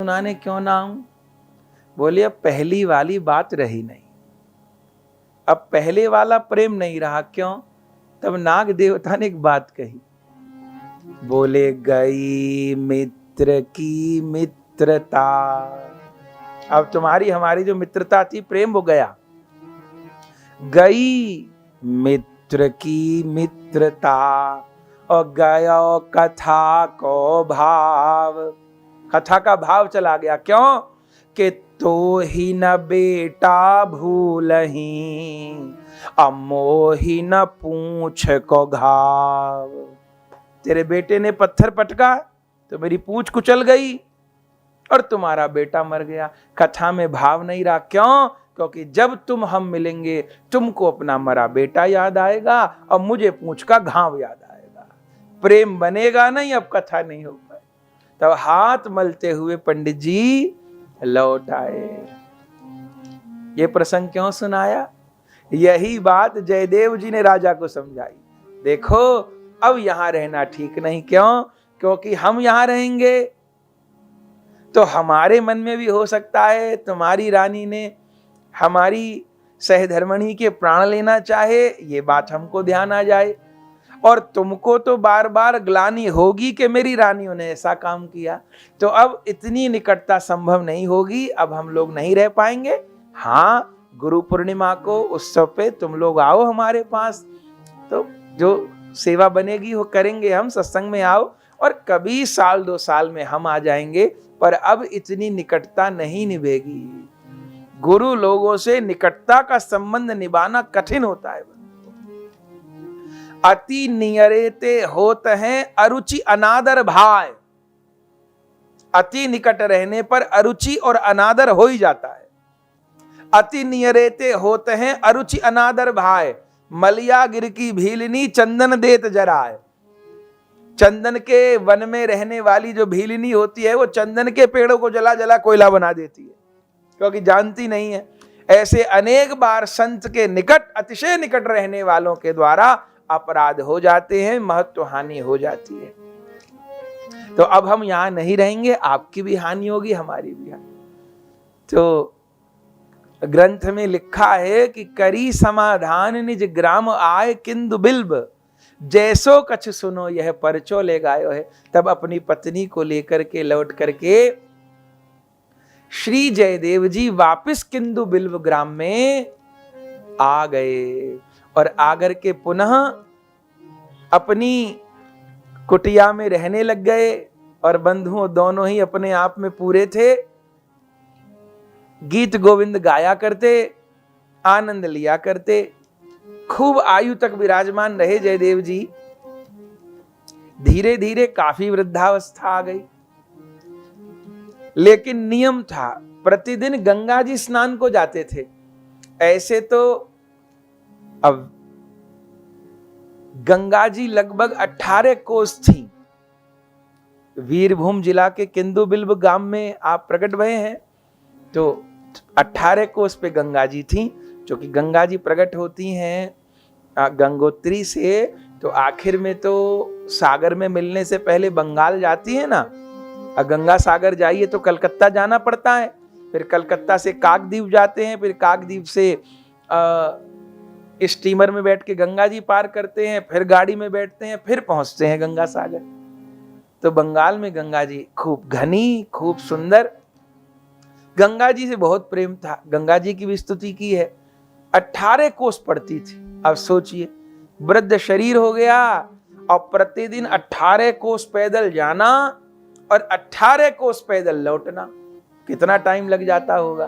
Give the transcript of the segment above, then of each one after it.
सुनाने क्यों ना आऊं? बोले अब पहली वाली बात रही नहीं, अब पहले वाला प्रेम नहीं रहा। क्यों? तब नाग देवता ने एक बात कही, बोले गई मित्र की मित्रता। अब तुम्हारी हमारी जो मित्रता थी, प्रेम, वो गया। गई मित्र की मित्रता और गया कथा को भाव। कथा का भाव चला गया। क्यों? कि तो ही न बेटा भूलही, अमोही न पूछ को घाव। तेरे बेटे ने पत्थर पटका तो मेरी पूंछ कुचल गई और तुम्हारा बेटा मर गया। कथा में भाव नहीं रहा। क्यों? क्योंकि जब तुम हम मिलेंगे, तुमको अपना मरा बेटा याद आएगा और मुझे पूंछ का घाव याद आएगा। प्रेम बनेगा नहीं, अब कथा नहीं हो पाए। तब हाथ मलते हुए पंडित जी लौट आए। ये प्रसंग क्यों सुनाया? यही बात जयदेव जी ने राजा को समझाई। देखो अब यहां रहना ठीक नहीं। क्यों? क्योंकि हम यहां रहेंगे तो हमारे मन में भी हो सकता है तुम्हारी रानी ने हमारी सहधर्मणी के प्राण लेना चाहे, ये बात हमको ध्यान आ जाए। और तुमको तो बार बार ग्लानि होगी कि मेरी रानियों ने ऐसा काम किया। तो अब इतनी निकटता संभव नहीं होगी, अब हम लोग नहीं रह पाएंगे। हाँ, गुरु पूर्णिमा को उत्सव पे तुम लोग आओ हमारे पास, तो जो सेवा बनेगी वो करेंगे हम। सत्संग में आओ और कभी साल 2 साल में हम आ जाएंगे, पर अब इतनी निकटता नहीं निभेगी। गुरु लोगों से निकटता का संबंध निभाना कठिन होता है। अति नियरेते होत हैं अरुचि अनादर भाई। अति निकट रहने पर अरुचि और अनादर हो ही जाता है। अति नियरेते होते हैं अरुचि अनादर भाई। मलिया गिर की भीलनी चंदन देत जराए। चंदन के वन में रहने वाली जो भीलनी होती है, वो चंदन के पेड़ों को जला जला कोयला बना देती है, क्योंकि जानती नहीं है। ऐसे अनेक बार संत के निकट, अतिशय निकट रहने वालों के द्वारा अपराध हो जाते हैं, महत्व हानि हो जाती है। तो अब हम यहां नहीं रहेंगे, आपकी भी हानि होगी, हमारी भी हानि। तो ग्रंथ में लिखा है कि करी समाधान निज ग्राम आए किंदु बिल्ब, जैसो कछ सुनो यह परचो ले गायो है। तब अपनी पत्नी को लेकर के लौट करके श्री जयदेव जी वापिस किंदु बिल्व ग्राम में आ गए और आकर के पुनः अपनी कुटिया में रहने लग गए। और बंधुओं दोनों ही अपने आप में पूरे थे, गीत गोविंद गाया करते, आनंद लिया करते, खूब आयु तक विराजमान रहे जयदेव जी। धीरे धीरे काफी वृद्धावस्था आ गई, लेकिन नियम था, प्रतिदिन गंगा जी स्नान को जाते थे। ऐसे तो अब गंगा जी लगभग 18 कोस थी। वीरभूम जिला के किंदु बिल्व गांव में आप प्रकट भये हैं, तो 18 कोस पे गंगा जी थी। जो कि गंगा जी प्रकट होती हैं गंगोत्री से, तो आखिर में तो सागर में मिलने से पहले बंगाल जाती है ना। गंगा सागर जाइए तो कलकत्ता जाना पड़ता है, फिर कलकत्ता से काकद्वीप जाते हैं, फिर काकद्वीप से स्टीमर में बैठ के गंगा जी पार करते हैं, फिर गाड़ी में बैठते हैं, फिर पहुंचते हैं गंगा सागर। तो बंगाल में गंगा जी खूब घनी, खूब सुंदर। गंगा जी से बहुत प्रेम था। गंगा जी की भी स्तुति की है। 18 कोस पड़ती थी। अब सोचिए, वृद्ध शरीर हो गया और प्रतिदिन 18 कोस पैदल जाना और 18 कोस पैदल लौटना, कितना टाइम लग जाता होगा।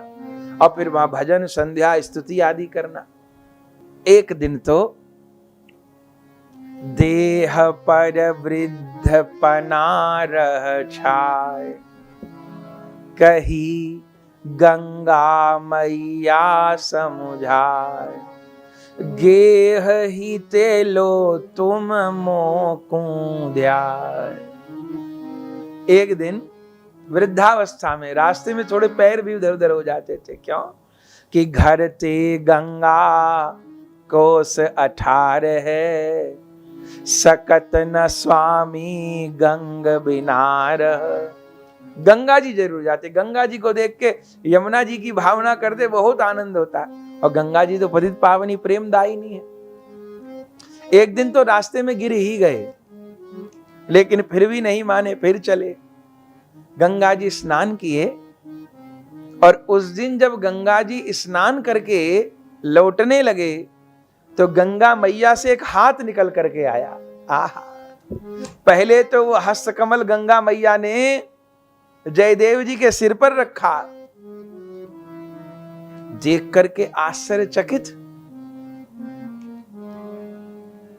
और फिर वहां भजन, संध्या, स्तुति आदि करना। एक दिन तो देह पर वृद्ध पनारह छाय, कही गंगा मैया समुझाय, गेह ही तेलो तुम मोकू ध्याय। एक दिन वृद्धावस्था में रास्ते में थोड़े पैर भी उधर उधर हो जाते थे। क्यों? कि घर ते गंगा कोस 18 है, सकत न स्वामी गंग बिनार। गंगा जी जरूर जाते। गंगा जी को देख के यमुना जी की भावना करते, बहुत आनंद होता। और गंगा जी तो पतित पावनी प्रेमदायिनी है। एक दिन तो रास्ते में गिर ही गए, लेकिन फिर भी नहीं माने, फिर चले। गंगा जी स्नान किए, और उस दिन जब गंगा जी स्नान करके लौटने लगे तो गंगा मैया से एक हाथ निकल करके आया। आहा, पहले तो वो हस्तकमल गंगा मैया ने जयदेव जी के सिर पर रखा, देख करके आश्चर्यचकित,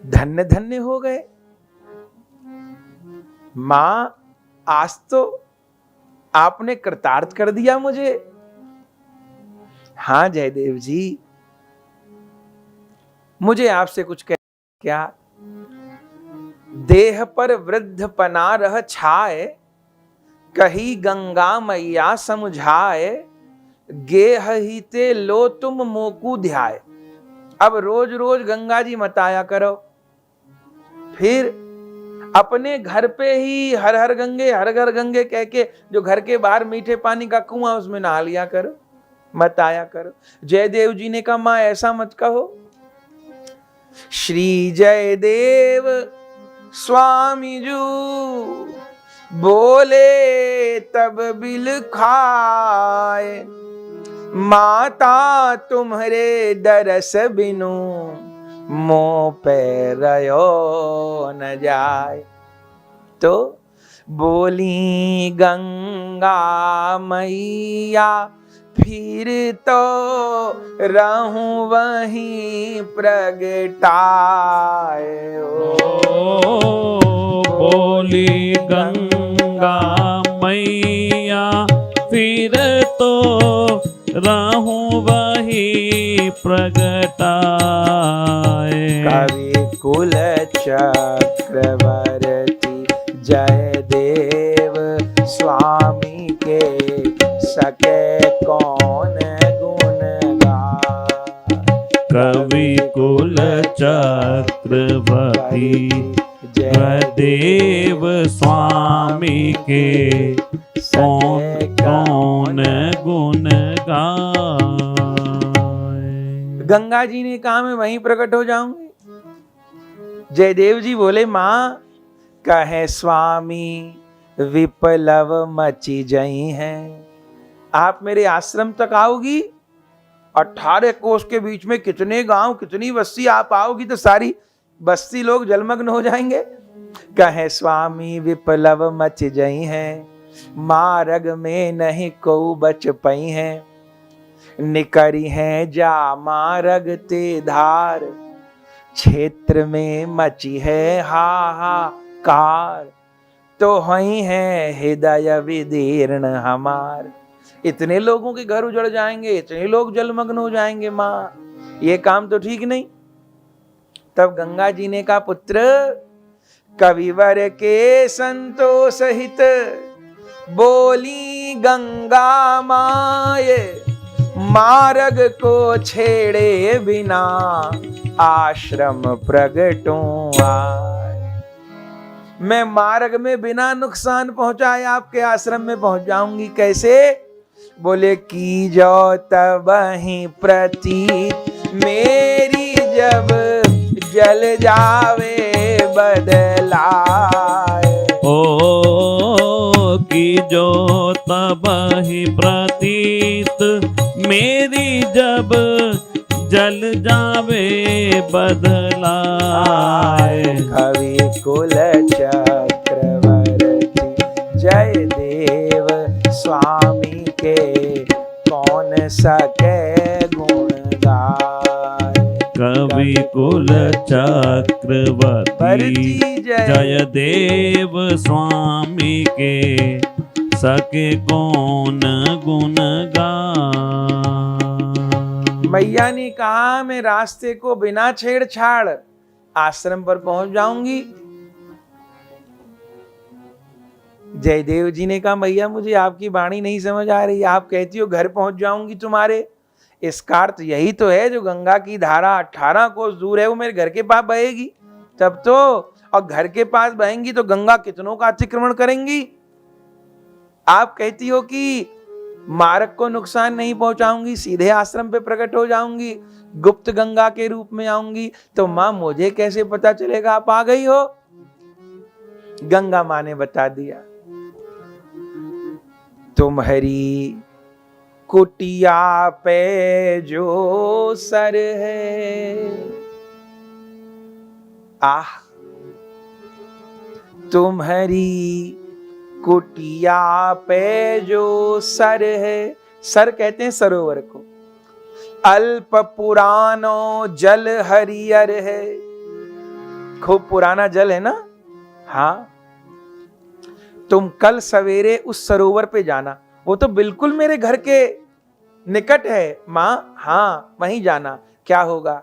धन्य धन्य हो गए। मां, आज तो आपने कृतार्थ कर दिया मुझे। हां जयदेव जी, मुझे आपसे कुछ कह क्या? देह पर वृद्ध पना रह छाए, कही गंगा मैया समझाए, गेह ही ते लो तुम मोकू ध्याय। अब रोज रोज गंगा जी मत आया करो, फिर अपने घर पे ही हर हर गंगे हर घर गंगे कह के जो घर के बाहर मीठे पानी का कुआं उसमें नहा लिया करो, मत आया करो। जयदेव जी ने कहा मां ऐसा मत कहो। श्री जयदेव स्वामी जू बोले तब बिल खाए, माता तुम्हारे दरस बिनु मोह पे रयो न जाए। तो बोली गंगा मैया फिर तो रहूं वहीं प्रगटाए। बोली गंगा मैया फिर तो रहूं वहीं प्रगटाए। कवि कुल चक्रवर्ती जयदेव स्वामी के सके कौन गुण गाए। कवि कुल चक्रवर्ती जयदेव स्वामी के कौन गुण गाए। गंगा जी ने कहा मैं वहीं प्रकट हो जाऊंगी। जयदेव जी बोले मां, कहे स्वामी विप्लव मची जई हैं, आप मेरे आश्रम तक आओगी, 18 कोस के बीच में कितने गांव कितनी बस्ती, आप आओगी तो सारी बस्ती लोग जलमग्न हो जाएंगे। कहे स्वामी विप्लव मच जई हैं, मार्ग में नहीं को बच पई हैं, निकरी हैं जा मार्ग ते धार, क्षेत्र में मची है हाहाकार, तो हई है हृदय विदीर्ण हमार। इतने लोगों के घर उजड़ जाएंगे, इतने लोग जलमग्न हो जाएंगे मां, ये काम तो ठीक नहीं। तब गंगा जी ने कहा पुत्र, कविवर के संतोष सहित बोली गंगा माए, मार्ग को छेड़े बिना आश्रम प्रगटूं आए। मैं मार्ग में बिना नुकसान पहुंचाए आपके आश्रम में पहुंच जाऊंगी। कैसे? बोले की जो तब ही प्रति मेरी जब जल जावे बदलाए। ओ की जो तब ही प्रतीत मेरी जब जल जावे बदलाए। कवि कुल चक्रवर्ती जयदेव स्वामी के कौन सके गुण गाए। कवि कुल चक्रवर्ती जयदेव स्वामी के सके कौन गुण गाए। मैया ने कहा मैं रास्ते को बिना छेड़छाड़ आश्रम पर पहुंच जाऊंगी। जयदेव जी ने कहा मैया मुझे आपकी वाणी नहीं समझ आ रही, आप कहती हो घर पहुंच जाऊंगी तुम्हारे, इसका अर्थ यही तो है जो गंगा की धारा 18 कोस दूर है वो मेरे घर के पास बहेगी तब तो, और घर के पास बहेंगी तो गंगा कितनों का अतिक्रमण करेंगी। आप कहती हो कि मार्ग को नुकसान नहीं पहुंचाऊंगी, सीधे आश्रम पे प्रकट हो जाऊंगी, गुप्त गंगा के रूप में आऊंगी, तो मां मुझे कैसे पता चलेगा आप आ गई हो? गंगा मां ने बता दिया, तुम्हारी कुटिया पे जो सर है, आह, तुम्हारी कुटिया पे जो सर है, सर कहते हैं सरोवर को, अल्प पुरानो जल हरियर है, खूब पुराना जल है ना। हाँ, तुम कल सवेरे उस सरोवर पे जाना, वो तो बिल्कुल मेरे घर के निकट है मां। हाँ, वहीं जाना। क्या होगा?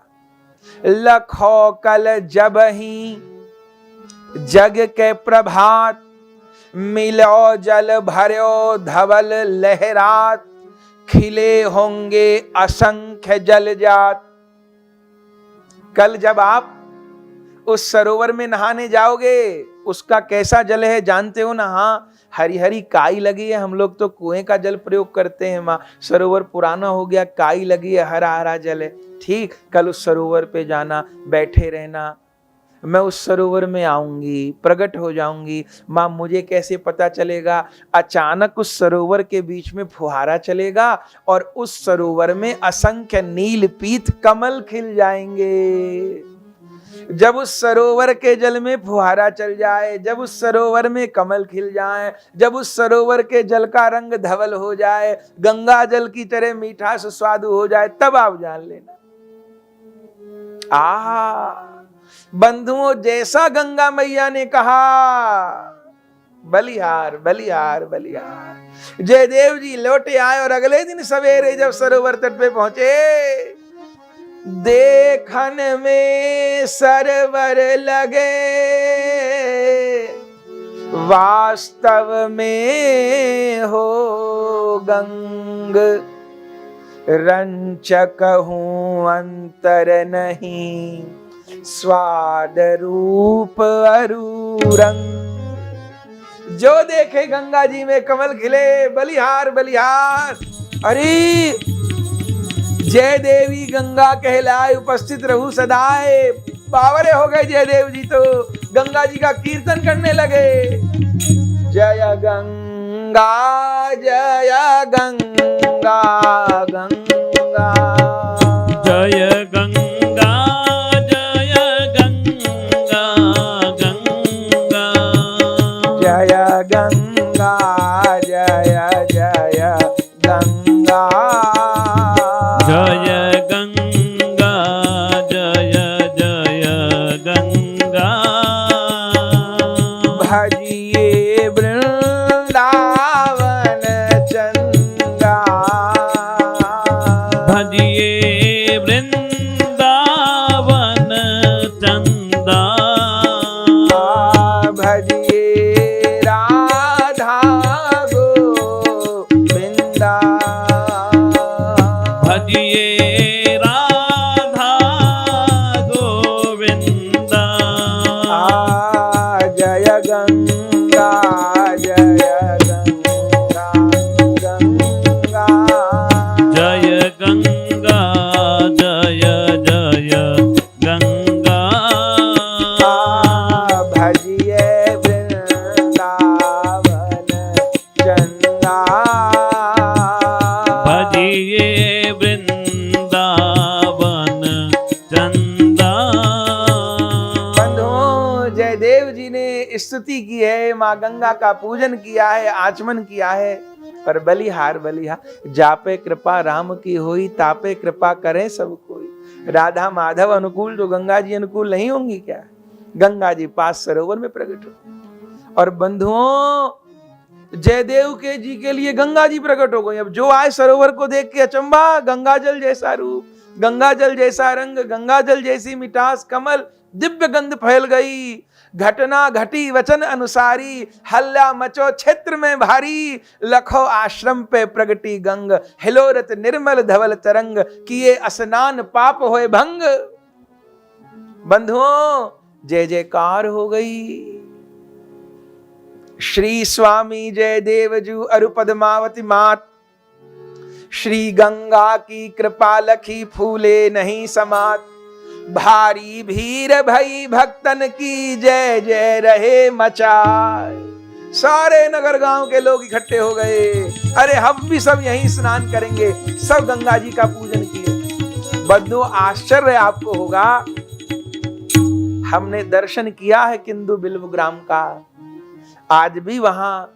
लखो कल जब ही जग के प्रभात, मिलो जल भर्यो धवल लहरात, खिले होंगे असंख्य जल जात। कल जब आप उस सरोवर में नहाने जाओगे, उसका कैसा जल है जानते हो ना? हाँ, हरी हरी काई लगी है। हम लोग तो कुएं का जल प्रयोग करते हैं माँ, सरोवर पुराना हो गया, काई लगी है, हरा हरा जल है। ठीक, कल उस सरोवर पे जाना, बैठे रहना, मैं उस सरोवर में आऊंगी, प्रकट हो जाऊंगी। माँ मुझे कैसे पता चलेगा? अचानक उस सरोवर के बीच में फुहारा चलेगा और उस सरोवर में असंख्य नील पीत कमल खिल जाएंगे। जब उस सरोवर के जल में फुहारा चल जाए, जब उस सरोवर में कमल खिल जाए, जब उस सरोवर के जल का रंग धवल हो जाए, गंगा जल की तरह मीठा सुस्वादु हो जाए, तब आप जान लेना। आहा, बंधुओं, जैसा गंगा मैया ने कहा, बलिहार बलिहार बलिहार। जयदेव जी लौटे आए और अगले दिन सवेरे जब सरोवर तट पे पहुंचे, देखन में सरवर लगे, वास्तव में हो गंग, रंचक हूं अंतर नहीं, स्वाद रूप अरू रंग। जो देखे गंगा जी में कमल खिले, बलिहार बलिहार। अरे जय देवी गंगा कहलाए, उपस्थित रहू सदाए। बावरे हो गए जयदेव जी, तो गंगा जी का कीर्तन करने लगे। जय गंगा जय गंगा गंगा, जय गंगा जय गंगा गंगा, जय गंगा जय जय गंगा, जय गंगा जय जय गंगा। भजिए वृंदावन चंदा, भजिए वृंदावन चंदा, भजिए राधा गोविंदा, भजिए राधा गोविंदा। जय गंगा जय गंगा गंगा, जय गंगा जय जय गंगा, भजिए वृंदावन चंदा, भजिए वृंदावन चंदा। बंधुओं, जयदेव जी ने स्तुति की है, माँ गंगा का पूजन किया है, आचमन किया है, पर बलिहार बलिहार। जापे कृपा राम की होई, तापे कृपा करें सब कोई। राधा माधव अनुकूल तो गंगा जी अनुकूल नहीं होंगी क्या? गंगा जी पास सरोवर में प्रकट हो। और बंधुओं, जयदेव के जी के लिए गंगा जी प्रकट हो गई। अब जो आए सरोवर को देख के अचंबा, गंगा जल जैसा रूप, गंगा जल जैसा रंग, गंगा जल जैसी मिठास, कमल दिव्य गंध फैल गई। घटना घटी वचन अनुसारी, हल्ला मचो क्षेत्र में भारी, लखो आश्रम पे प्रगटी गंग, हिलोरत निर्मल धवल तरंग, किए स्नान पाप होए भंग। बंधुओं, जय जयकार हो गई। श्री स्वामी जयदेव जू अरु पद्मावती मात, श्री गंगा की कृपा लखी फूले नहीं समात, भारी भीड़ भई भक्तन की जय जय रहे मचाए। सारे नगर गांव के लोग इकट्ठे हो गए, अरे हम भी सब यहीं स्नान करेंगे, सब गंगा जी का पूजन किए। बंधु आश्चर्य आपको होगा, हमने दर्शन किया है किंदु बिल्व ग्राम का, आज भी वहां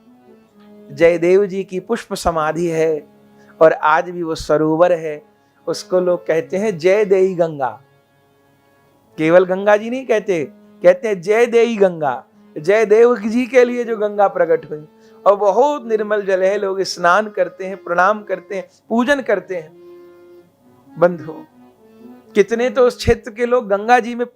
जयदेव जी की पुष्प समाधि है और आज भी वो सरोवर है, उसको लोग कहते हैं जय देई गंगा। केवल गंगा जी नहीं कहते, कहते हैं जय देई गंगा, जयदेव जी के लिए जो गंगा प्रकट हुई। और बहुत निर्मल जल है, लोग स्नान करते हैं, प्रणाम करते हैं, पूजन करते हैं। बंधु कितने तो उस क्षेत्र के लोग गंगा जी में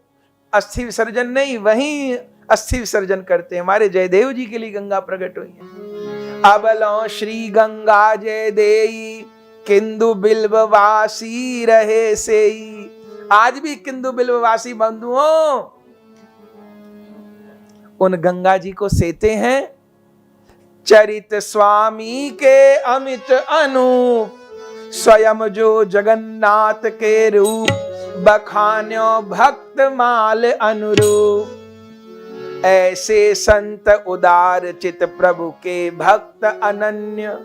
अस्थि विसर्जन नहीं, वहीं अस्थि विसर्जन करते हैं। हमारे जयदेव जी के लिए गंगा प्रकट हुई है। अबलो श्री गंगा जय देई, किंदु बिल्ववासी रहे सेई। आज भी किंदु बिल्ववासी बंधुओं उन गंगा जी को सेते हैं। चरित स्वामी के अमित अनूप, स्वयं जो जगन्नाथ के रूप, बखान्यो भक्त माल अनुरूप। ऐसे संत उदार चित प्रभु के भक्त अनन्य,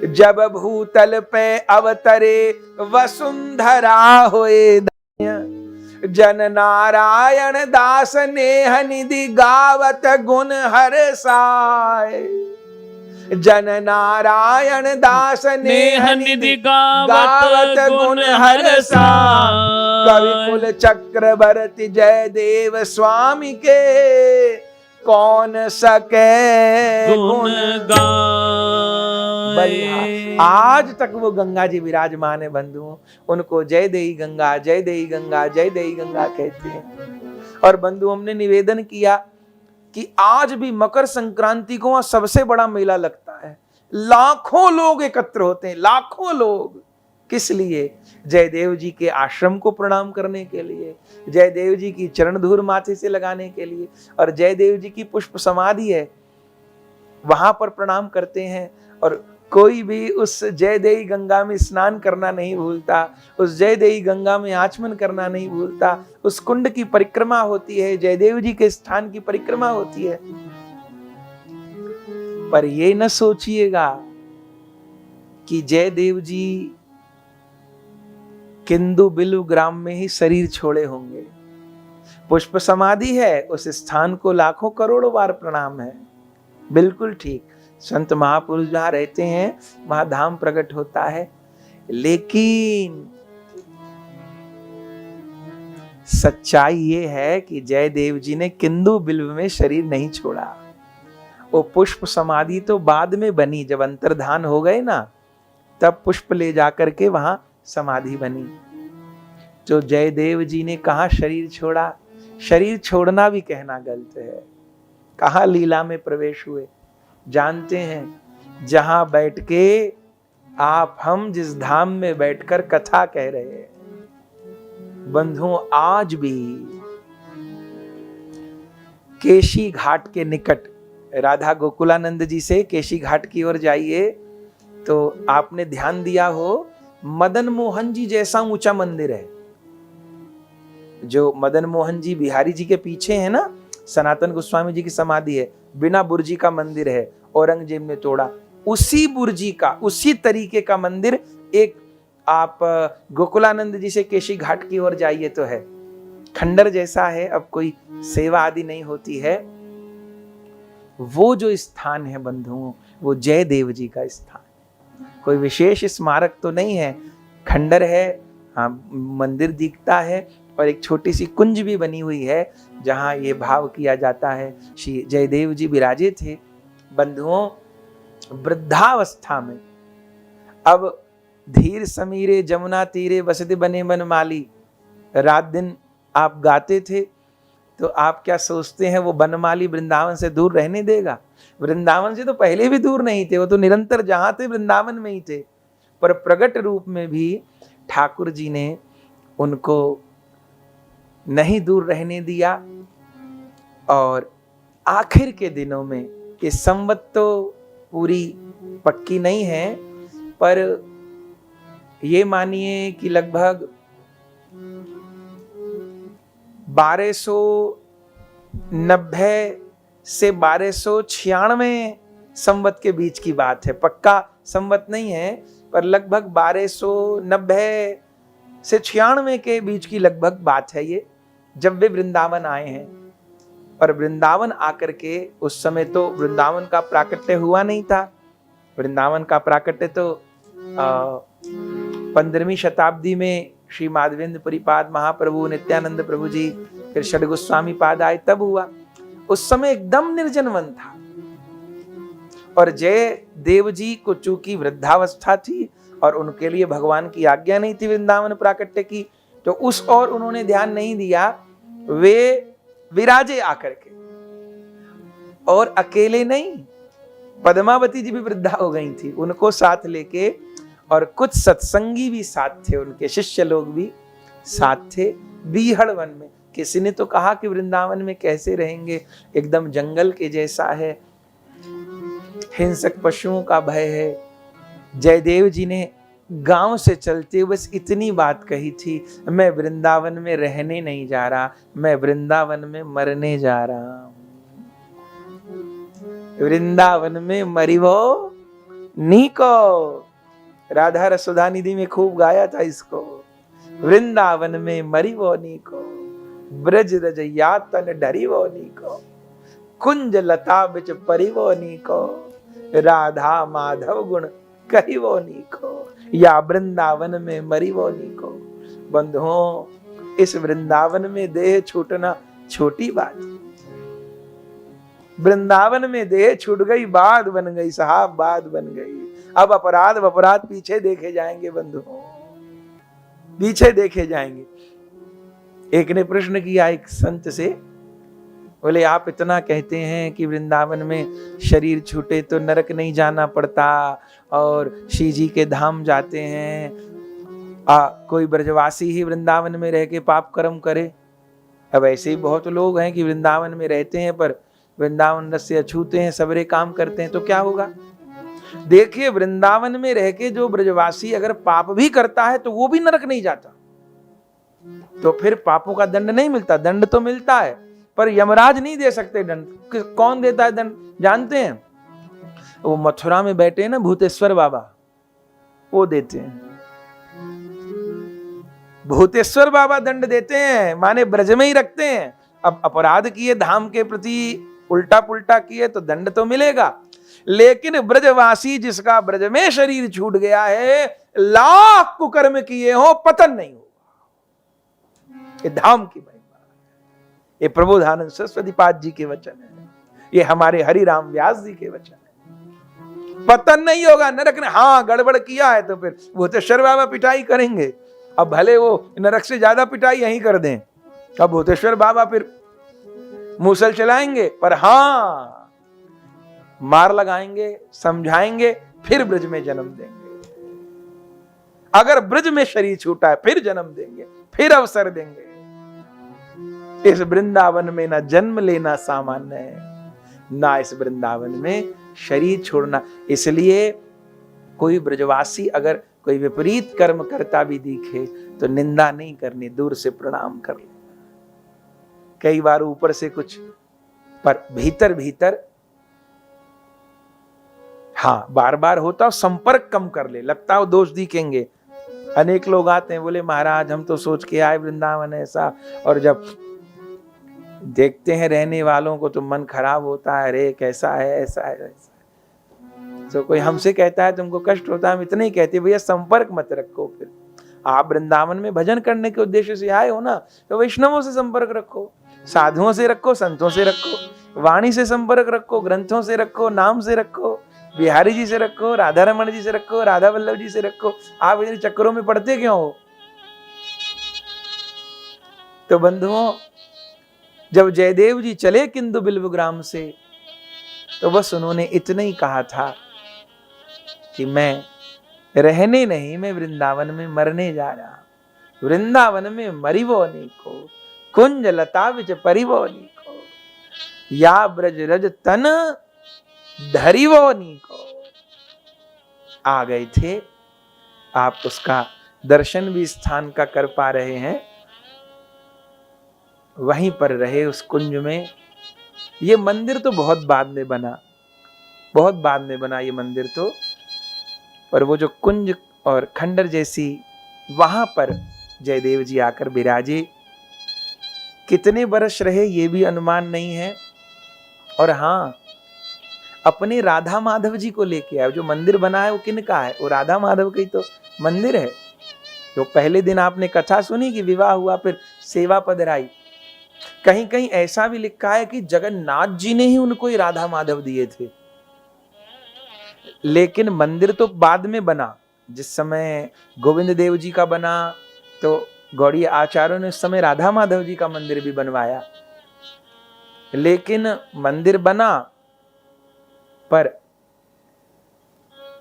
जब भूतल पे अवतरे वसुंधरा होए धन्य। जन नारायण दास नेह निधि गावत गुण हर्षाय। जन नारायण दास नेह निधि गावत गुण हर्षाय। कवि कुल चक्रवर्ती जयदेव स्वामी के, कौन सके गुण गाए। आज तक वो गंगा जी विराजमान है बंधुओं, उनको जय देई गंगा, जय देई गंगा, जय देई गंगा कहते हैं। और बंधु हमने निवेदन किया कि आज भी मकर संक्रांति को वहां सबसे बड़ा मेला लगता है, लाखों लोग एकत्र होते हैं, लाखों लोग। किस लिए? जयदेव जी के आश्रम को प्रणाम करने के लिए, जयदेव जी की चरण धूल माथे से लगाने के लिए, और जयदेव जी की पुष्प समाधि है वहां पर प्रणाम करते हैं। और कोई भी उस जयदेई गंगा में स्नान करना नहीं भूलता, उस जयदेई गंगा में आचमन करना नहीं भूलता। उस कुंड की परिक्रमा होती है, जयदेव जी के स्थान की परिक्रमा होती है। पर ये न सोचिएगा कि जयदेव जी किंदु बिल्व ग्राम में ही शरीर छोड़े होंगे। पुष्प समाधि है, उस स्थान को लाखों करोड़ों बार प्रणाम है। बिल्कुल ठीक, संत महापुरुष जहां रहते हैं वहां धाम प्रकट होता है। लेकिन सच्चाई ये है कि जयदेव जी ने किंदु बिल्व में शरीर नहीं छोड़ा। वो पुष्प समाधि तो बाद में बनी, जब अंतर्धान हो गए ना, तब पुष्प ले जाकर के वहां समाधि बनी। जो जयदेव जी ने कहा शरीर छोड़ा, शरीर छोड़ना भी कहना गलत है। कहा लीला में प्रवेश हुए, जानते हैं, जहां बैठ के आप हम जिस धाम में बैठकर कथा कह रहे हैं बंधुओं, आज भी केशी घाट के निकट, राधा गोकुलानंद जी से केशी घाट की ओर जाइए तो आपने ध्यान दिया हो, मदन मोहन जी जैसा ऊंचा मंदिर है। जो मदन मोहन जी बिहारी जी के पीछे है ना, सनातन गोस्वामी जी की समाधि है, बिना बुर्जी का मंदिर है, औरंगजेब ने तोड़ा। उसी बुर्जी का, उसी तरीके का मंदिर एक आप गोकुलानंद जी से केशी घाट की ओर जाइए तो है, खंडर जैसा है। अब कोई सेवा आदि नहीं होती है। वो जो स्थान है बंधुओं, वो जयदेव जी का स्थान, कोई विशेष स्मारक तो नहीं है, खंडर है, हाँ मंदिर दिखता है, और एक छोटी सी कुंज भी बनी हुई है जहां ये भाव किया जाता है। श्री जयदेव जी विराजे थे बंधुओं वृद्धावस्था में। अब धीर समीरे जमुना तीरे बसते बने मन माली, रात दिन आप गाते थे, तो आप क्या सोचते हैं वो बनमाली वृंदावन से दूर रहने देगा? वृंदावन से तो पहले भी दूर नहीं थे, वो तो निरंतर जहां थे वृंदावन में ही थे। पर प्रकट रूप में भी ठाकुर जी ने उनको नहीं दूर रहने दिया, और आखिर के दिनों में, ये संवत तो पूरी पक्की नहीं है, पर ये मानिए कि लगभग 1290 से 1296 संवत के बीच की बात है। पक्का संवत नहीं है, पर लगभग 1290 से 96 के बीच की लगभग बात है ये, जब वे वृंदावन आए हैं। और वृंदावन आकर के, उस समय तो वृंदावन का प्राकट्य हुआ नहीं था। वृंदावन का प्राकट्य तो 15वीं शताब्दी में श्री माधवेंद्र परिपाद महाप्रभु, नित्यानंद प्रभु जी, फिर षड गोस्वामी पाद आए, तब हुआ। उस समय एकदम निर्जन वन था। और जय देव जी को चूंकि वृद्धावस्था थी और उनके लिए भगवान की आज्ञा नहीं थी वृंदावन प्राकट्य की, तो उस और उन्होंने ध्यान नहीं दिया। वे विराजे आकर के, और अकेले नहीं, पद्मावती जी भी वृद्धा हो गई थी, उनको साथ लेके, और कुछ सत्संगी भी साथ थे, उनके शिष्य लोग भी साथ थे। बीहड़ वन में, किसी ने तो कहा कि वृंदावन में कैसे रहेंगे, एकदम जंगल के जैसा है, हिंसक पशुओं का भय है। जयदेव जी ने गांव से चलते हुए बस इतनी बात कही थी, मैं वृंदावन में रहने नहीं जा रहा, मैं वृंदावन में मरने जा रहा हूं। वृंदावन में मरिवो नीको, राधा रसोदा निधि में खूब गाया था इसको। वृंदावन में मरिवो नीको, ब्रज रजैया तन डरिवो नीको, कुंज लता बिच परिवो नीको, राधा माधव गुण कहिवो नीको, या वृंदावन में मरिवो नीको। बंधुओं, इस वृंदावन में देह छूटना छोटी बात। वृंदावन में देह छूट गई, बात बन गई साहब, बात बन गई। अब अपराध पीछे देखे जाएंगे बंधुओं, पीछे देखे जाएंगे। एक ने प्रश्न किया एक संत से, बोले आप इतना कहते हैं कि वृंदावन में शरीर छूटे तो नरक नहीं जाना पड़ता और श्री जी के धाम जाते हैं, कोई ब्रजवासी ही वृंदावन में रह के पाप कर्म करे। अब ऐसे ही बहुत लोग हैं कि वृंदावन में रहते हैं पर वृंदावन रस से अछूते हैं, सबरे काम करते हैं, तो क्या होगा? देखिए, वृंदावन में रह के जो ब्रजवासी अगर पाप भी करता है तो वो भी नरक नहीं जाता, तो फिर पापों का दंड नहीं मिलता। दंड तो मिलता है पर यमराज नहीं दे सकते दंड। कौन देता है दंड जानते हैं? वो मथुरा में बैठे हैं ना भूतेश्वर बाबा, वो देते हैं। भूतेश्वर बाबा दंड देते हैं, माने ब्रज में ही रखते हैं। अब अपराध किए, धाम के प्रति उल्टा पुल्टा किए तो दंड तो मिलेगा, लेकिन ब्रजवासी जिसका ब्रज में शरीर छूट गया है, लाख कुकर्म किए हो, पतन नहीं होगा। ये धाम की महिमा, ये प्रबोधानंद सरस्वती पाद जी के वचन है, ये हमारे हरिराम व्यास जी के वचन है। पतन नहीं होगा नरक ने। हाँ, गड़बड़ किया है तो फिर भूतेश्वर बाबा पिटाई करेंगे। अब भले वो नरक से ज्यादा पिटाई यहीं कर दें, अब भूतेश्वर बाबा फिर मूसल चलाएंगे, पर हाँ मार लगाएंगे, समझाएंगे, फिर ब्रज में जन्म देंगे। अगर ब्रज में शरीर छूटा है फिर जन्म देंगे, फिर अवसर देंगे। इस वृंदावन में ना जन्म लेना सामान्य है, ना इस वृंदावन में शरीर छोड़ना। इसलिए कोई ब्रजवासी अगर कोई विपरीत कर्म करता भी दिखे तो निंदा नहीं करनी, दूर से प्रणाम कर लेना। कई बार ऊपर से कुछ, पर भीतर भीतर हाँ बार बार होता हो, संपर्क कम कर ले, लगता हो दोष दिखेंगे। अनेक लोग आते हैं, बोले महाराज हम तो सोच के आए वृंदावन ऐसा, और जब देखते हैं रहने वालों को तो मन खराब होता है, अरे कैसा है, ऐसा है, ऐसा है। तो कोई हमसे कहता है तुमको कष्ट होता है, हम इतना ही कहते भैया संपर्क मत रखो। फिर आप वृंदावन में भजन करने के उद्देश्य से आए हो ना, तो वैष्णवों से संपर्क रखो, साधुओं से रखो, संतों से रखो, वाणी से संपर्क रखो, ग्रंथों से रखो, नाम से रखो, बिहारी जी से रखो, राधा रमन जी से रखो, राधा वल्लभ जी से रखो। आप इन चक्करों में पड़ते क्यों हो? तो बंधुओं, जब जयदेव जी चले किंदु बिल्वग्राम से, तो बस उन्होंने इतना ही कहा था कि मैं रहने नहीं, मैं वृंदावन में मरने जा रहा हूं। वृंदावन में मरिवो नीको, कुंज लता विच परिवो नीको, या ब्रज रज तन धरिवो नीको। आ गए थे, आप उसका दर्शन भी स्थान का कर पा रहे हैं, वहीं पर रहे उस कुंज में। ये मंदिर तो बहुत बाद में बना, बहुत बाद में बना ये मंदिर तो, पर वो जो कुंज और खंडर जैसी, वहां पर जयदेव जी आकर विराजे। कितने बरस रहे ये भी अनुमान नहीं है। और हाँ, अपने राधा माधव जी को लेके आए। जो मंदिर बना है वो किनका है? वो राधा माधव का ही तो मंदिर है। तो पहले दिन आपने कथा सुनी कि विवाह हुआ, फिर सेवा पधराई। कहीं कहीं ऐसा भी लिखा है कि जगन्नाथ जी ने ही उनको ही राधा माधव दिए थे। लेकिन मंदिर तो बाद में बना। जिस समय गोविंद देव जी का बना तो गौड़ीय आचार्यों ने उस समय राधा माधव जी का मंदिर भी बनवाया। लेकिन मंदिर बना, पर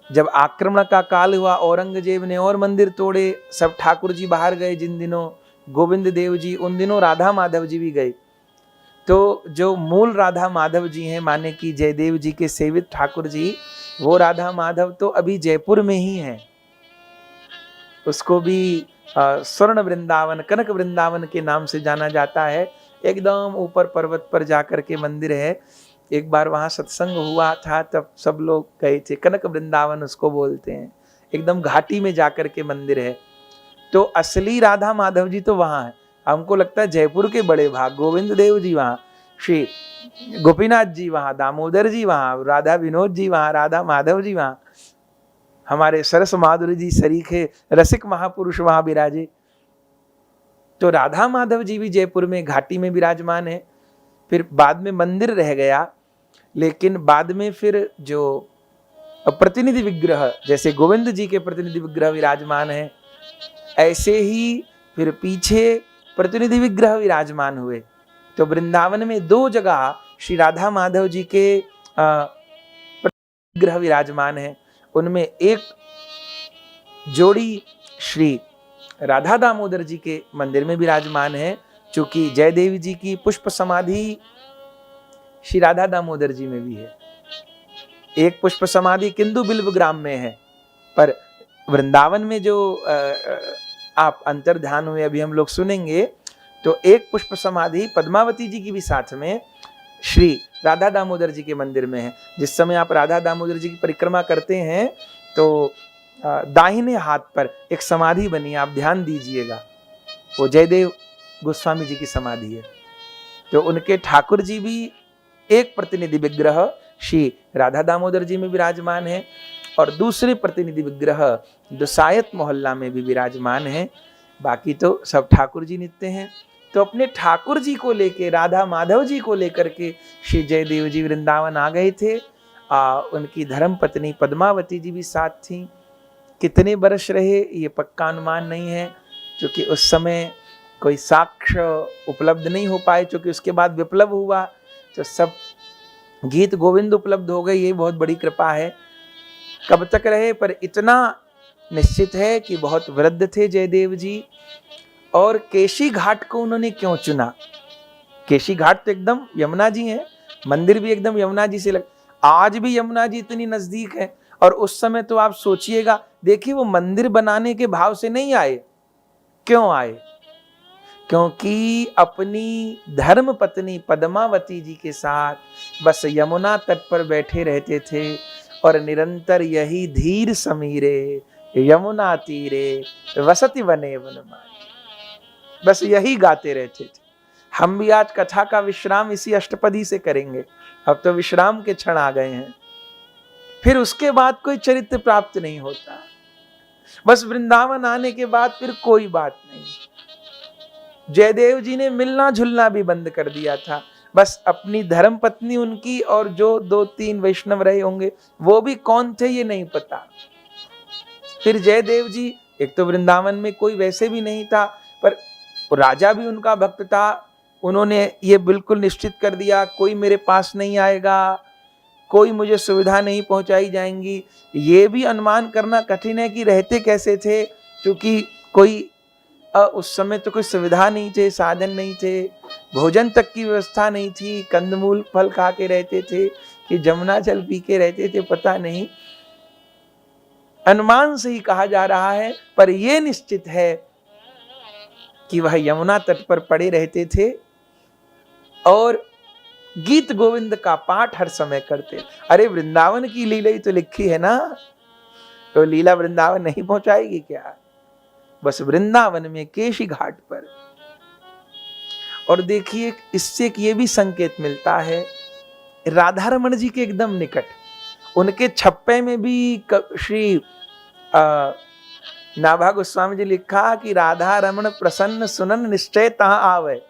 जब आक्रमण का काल हुआ, औरंगजेब ने और मंदिर तोड़े, सब ठाकुर जी बाहर गए। जिन दिनों गोविंद देव जी, उन दिनों राधा माधव जी भी गए। तो जो मूल राधा माधव जी हैं, माने कि जयदेव जी के सेवित ठाकुर जी, वो राधा माधव तो अभी जयपुर में ही हैं। उसको भी स्वर्ण वृंदावन, कनक वृंदावन के नाम से जाना जाता है। एकदम ऊपर पर्वत पर जाकर के मंदिर है। एक बार वहां सत्संग हुआ था, तब सब लोग गए थे। कनक वृंदावन उसको बोलते हैं। एकदम घाटी में जाकर के मंदिर है। तो असली राधा माधव जी तो वहां है। हमको लगता है जयपुर के बड़े भाग, गोविंद देव जी वहां, श्री गोपीनाथ जी वहां, दामोदर जी वहां, राधा विनोद जी वहां, राधा माधव जी वहां, हमारे सरस माधुरी जी सरीखे रसिक महापुरुष वहां विराजे। तो राधा माधव जी भी जयपुर में घाटी में विराजमान है। फिर बाद में मंदिर रह गया, लेकिन बाद में फिर जो प्रतिनिधि विग्रह, जैसे गोविंद जी के प्रतिनिधि विग्रह विराजमान है, ऐसे ही फिर पीछे प्रतिनिधि विग्रह विराजमान हुए। तो वृंदावन में 2 जगह श्री राधा माधव जी के विग्रह विराजमान है। उनमें एक जोड़ी श्री राधा दामोदर जी के मंदिर में विराजमान है, चूंकि जयदेव जी की पुष्प समाधि श्री राधा दामोदर जी में भी है। एक पुष्प समाधि किंदु बिल्व ग्राम में है, पर वृंदावन में जो आप अंतर ध्यान हुए अभी हम लोग सुनेंगे, तो एक पुष्प समाधि पद्मावती जी की भी साथ में श्री राधा दामोदर जी के मंदिर में है। जिस समय आप राधा दामोदर जी की परिक्रमा करते हैं तो दाहिने हाथ पर एक समाधि बनी है, आप ध्यान दीजिएगा, वो जयदेव गोस्वामी जी की समाधि है। तो उनके ठाकुर जी भी एक प्रतिनिधि विग्रह श्री राधा दामोदर जी में विराजमान है, और दूसरे प्रतिनिधि विग्रह दुसायत मोहल्ला में भी विराजमान है। बाकी तो सब ठाकुर जी नित्य हैं। तो अपने ठाकुर जी को लेके, राधा माधव जी को लेकर के श्री जयदेव जी वृंदावन आ गए थे। उनकी धर्म पत्नी पद्मावती जी भी साथ थी। कितने वर्ष रहे ये पक्का अनुमान नहीं है, क्योंकि उस समय कोई साक्ष्य उपलब्ध नहीं हो पाए। क्योंकि उसके बाद विप्लव हुआ तो सब गीत गोविंद उपलब्ध हो गए, ये बहुत बड़ी कृपा है। कब तक रहे, पर इतना निश्चित है कि बहुत वृद्ध थे जयदेव जी। और केशी घाट को उन्होंने क्यों चुना? केशी घाट तो एकदम यमुना जी है, मंदिर भी एकदम यमुना जी से आज भी यमुना जी इतनी नजदीक है। और उस समय तो आप सोचिएगा, देखिए वो मंदिर बनाने के भाव से नहीं आए। क्यों आए? क्योंकि अपनी धर्म पत्नी पद्मावती जी के साथ बस यमुना तट पर बैठे रहते थे और निरंतर यही धीर समीरे यमुना तीरे वसति वने वनमाली, बस यही गाते रहते थे। हम भी आज कथा का विश्राम इसी अष्टपदी से करेंगे। अब तो विश्राम के क्षण आ गए हैं। फिर उसके बाद कोई चरित्र प्राप्त नहीं होता। बस वृंदावन आने के बाद फिर कोई बात नहीं। जयदेव जी ने मिलना जुलना भी बंद कर दिया था। बस अपनी धर्म पत्नी उनकी और जो 2-3 वैष्णव रहे होंगे, वो भी कौन थे ये नहीं पता। फिर जयदेव जी, एक तो वृंदावन में कोई वैसे भी नहीं था, पर राजा भी उनका भक्त था। उन्होंने ये बिल्कुल निश्चित कर दिया, कोई मेरे पास नहीं आएगा, कोई मुझे सुविधा नहीं पहुंचाई जाएंगी। ये भी अनुमान करना कठिन है कि रहते कैसे थे, क्योंकि कोई उस समय तो कोई सुविधा नहीं थे, साधन नहीं थे। भोजन तक की व्यवस्था नहीं थी, कंदमूल फल खा के रहते थे कि जमुना जल पी के रहते थे, पता नहीं, अनुमान से ही कहा जा रहा है, पर यह निश्चित है कि वह यमुना तट पर पड़े रहते थे और गीत गोविंद का पाठ हर समय करते। अरे वृंदावन की लीला ही तो लिखी है ना, तो लीला वृंदावन नहीं पहुंचाएगी क्या? बस वृंदावन में केशी घाट पर। और देखिए इससे ये भी संकेत मिलता है, राधा रमण जी के एकदम निकट, उनके छप्पे में भी श्री नाभा गोस्वामी जी लिखा कि राधा रमण प्रसन्न सुनन निश्चय तहां आवे।